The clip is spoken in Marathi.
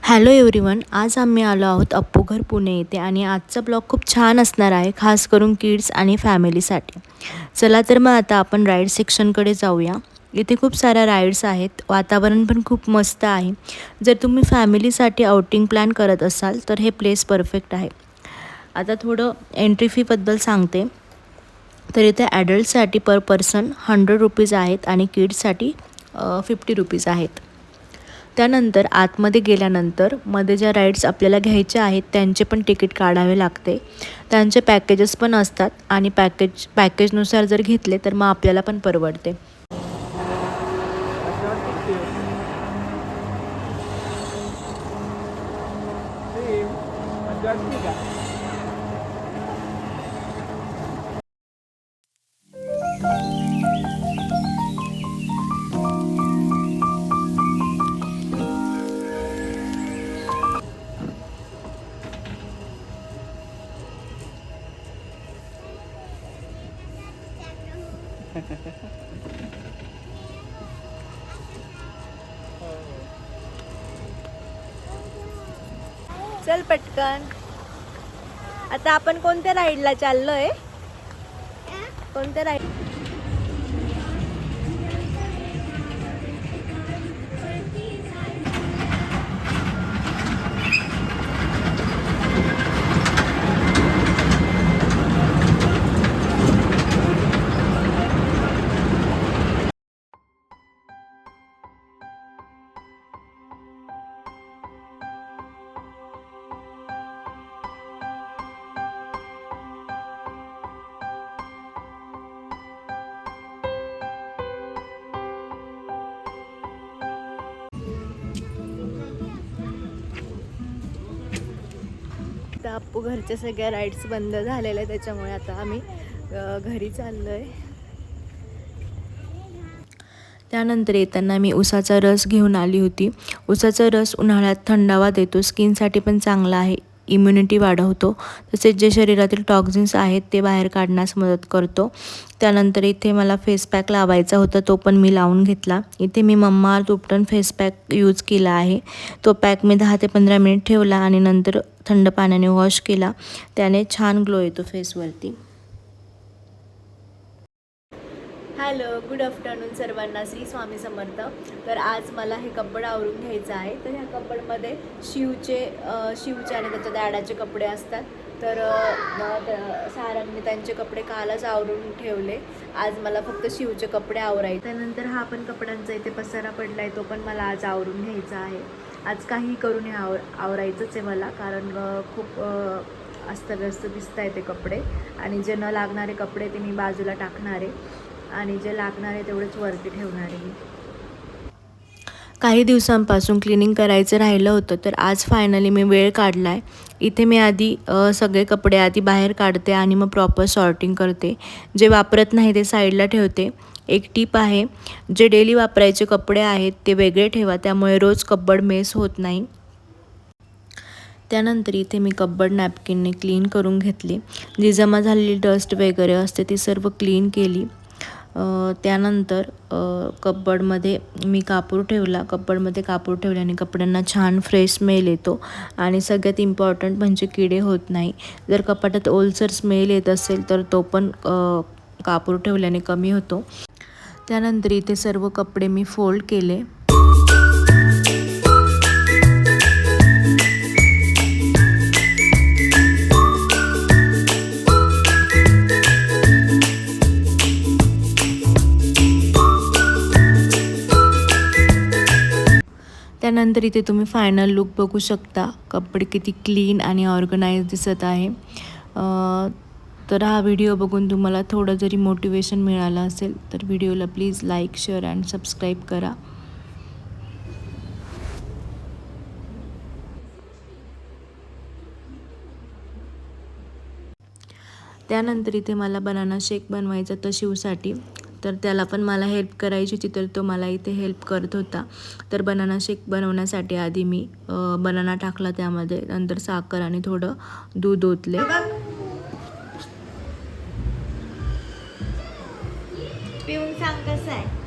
हॅलो एव्हरीवन, आज आम्ही आलो आहोत अप्पूघर पुणे येथे आणि आजचा ब्लॉग खूप छान असणार आहे, खास करून किड्स आणि फॅमिलीसाठी. चला तर मग आता आपण राईड सेक्शनकडे जाऊया. इथे खूप साऱ्या राईड्स आहेत, वातावरण पण खूप मस्त आहे. जर तुम्ही फॅमिलीसाठी आउटिंग प्लॅन करत असाल तर हे प्लेस परफेक्ट आहे. आता थोडं एंट्री फीबद्दल सांगते. तर इथे ॲडल्टसाठी पर पर्सन 100 रुपीज आहेत आणि किड्ससाठी 50 रुपीज आहेत. त्यानंतर आतमध्ये गेल्यानंतर मध्ये ज्या राईड्स आपल्याला घ्यायच्या आहेत त्यांचे पण तिकीट काढावे लागते. त्यांचे पॅकेजेस पण असतात आणि पॅकेजनुसार जर घेतले तर मग आपल्याला पण परवडते. चल पटकन. आता आपण कोणत्या राईडला चाललोय? कोणत्या राईड? आता अप्पू घरच्या सगळ्या राईड्स बंद झालेल्या, त्याच्यामुळे आता आम्ही घरी चाललोय. त्यानंतर येताना मी उसाचा रस घेऊन आली होती. उसाचा रस उन्हाळ्यात थंडावा देतो, स्किनसाठी पण चांगला आहे, इम्युनिटी वाढवतो, तसेच जे शरीरातील टॉक्झिन्स आहेत ते बाहेर काढण्यास मदत करतो. त्यानंतर इथे मला फेस पॅक लावायचा होता, तो पण मी लावून घेतला. इथे मी मम्माअर्थ उपटन फेस पॅक यूज केला आहे. तो पॅक मी 10 ते 15 मिनिट ठेवला आणि नंतर थंड पाण्याने वॉश केला. त्याने छान ग्लो येतो फेसवरती. हॅलो, गुड आफ्टरनून सर्वांना, श्री स्वामी समर्थ. तर आज मला हे कपडे आवरून घ्यायचं आहे. तर ह्या कपड्यामध्ये शिवचे आणि त्याच्या डॅडाचे कपडे असतात. तर सारंगने त्यांचे कपडे कालच आवरून ठेवले. आज मला फक्त शिवचे कपडे आवरायचे. त्यानंतर हा पण कपड्यांचा इथे पसारा पडला आहे, तो पण मला आज आवरून घ्यायचा आहे. आज काही करून हे आवरायचंच आहे मला, कारण खूप अस्तव्यस्त दिसत आहे ते कपडे. आणि जे न लागणारे कपडे ते मी बाजूला टाकणार आहे आणि जे लागणार आहे तेवढेच वरती ठेवणार आहे. काही दिवसांपासून क्लिनिंग करायचं राहिलं होतं, तर आज फायनली मी वेळ काढला आहे. इथे मी आधी सगळे कपडे आधी बाहेर काढते आणि मग प्रॉपर सॉर्टिंग करते. जे वापरत नाही ते साईडला ठेवते. एक टिप आहे, जे डेली वापरायचे कपडे आहेत ते वेगळे ठेवा, त्यामुळे रोज कब्बड मेस होत नाही. त्यानंतर इथे मी कब्बड नॅपकिनने क्लीन करून घेतली. जी जमा झालेली डस्ट वगैरे असते ती सर्व क्लीन केली. त्यानंतर कप्बडमध्ये मी कापूर ठेवला. कप्बडमध्ये कापूर ठेवल्याने कपड्यांना छान फ्रेश स्मेल येतो आणि सगळ्यात इम्पॉर्टंट म्हणजे किडे होत नाही. जर कपाटात ओलसर स्मेल येत असेल तर तो पण कापूर ठेवल्याने कमी होतो. त्यानंतर इथे सर्व कपडे मी फोल्ड केले. त्यानंतर इथे तुम्ही फायनल लुक बघू शकता. कपडे किती क्लीन आणि ऑर्गनाइज दिसत आहे. तर हा व्हिडिओ बघून तुम्हाला थोडं जरी मोटिवेशन मिळालं असेल तर व्हिडिओला please like, share and subscribe करा. त्यानंतर इथे मला बनाना शेक बनवायचा तर शिवसाठी, तर त्याला पण मला हेल्प करायची होती, तर तो मला इथे हेल्प करत होता. तर बनाना शेक बनवण्यासाठी आधी मी बनाना टाकला त्यामध्ये, नंतर साखर आणि थोडं दूध ओतले. पिऊन सांग कसं आहे.